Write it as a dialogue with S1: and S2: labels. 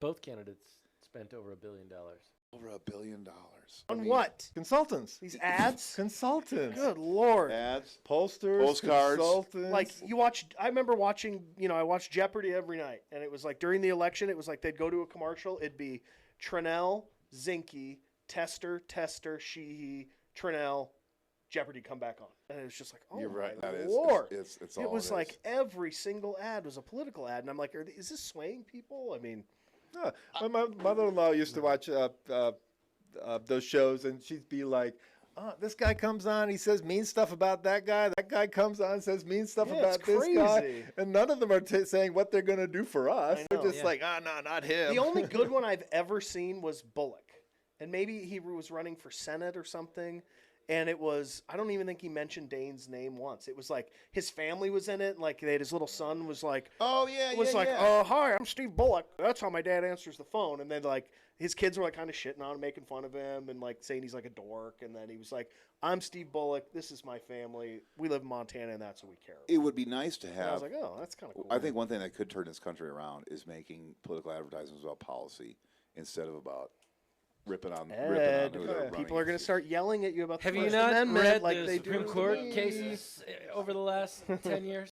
S1: Both candidates spent over $1 billion.
S2: Over $1 billion.
S3: On what?
S4: Consultants.
S3: These ads?
S4: Consultants.
S3: Good Lord.
S2: Ads.
S4: Posters.
S2: Postcards.
S4: Consultants.
S3: Like you watch, I remember watching, I watched Jeopardy every night, and it was like during the election, it was like they'd go to a commercial, it'd be Trenell, Zinke, Tester, Sheehy, Trenell, Jeopardy come back on, and it was just like, oh
S2: You're right.
S3: my
S2: That is.
S3: Lord,
S2: It's all
S3: it was
S2: is.
S3: like every single ad was a political ad, and I'm like, is this swaying people? I mean,
S4: My mother-in-law used to watch those shows, and she'd be like, this guy comes on, he says mean stuff about that guy. That guy comes on, says mean stuff
S3: Yeah,
S4: about
S3: it's
S4: this guy.
S3: crazy.
S4: And none of them are saying what they're going to do for us.
S3: I
S4: They're
S3: know.
S4: just
S1: Yeah.
S4: like, no, not him.
S3: the only good one I've ever seen was Bullock. And maybe he was running for Senate or something. And it was, I don't even think he mentioned Dane's name once. It was like his family was in it. And like his little son was like,
S2: Oh yeah.
S3: hi, I'm Steve Bullock. That's how my dad answers the phone. And then like his kids were like kind of shitting on him, making fun of him and like saying he's like a dork. And then he was like, I'm Steve Bullock. This is my family. We live in Montana and that's what we care about.
S2: It would be nice to
S3: And I
S2: have.
S3: was like, oh, that's kind of cool.
S2: I think one thing that could turn this country around is making political advertisements about policy instead of about ripping on
S3: Ed,
S2: who they're running
S3: people are going to
S2: against.
S3: start yelling at you about
S1: Have
S3: the
S1: you
S3: First
S1: not
S3: Amendment
S1: read
S3: like
S1: the
S3: they do
S1: Supreme
S3: to
S1: Court
S3: me.
S1: cases over the last 10 years?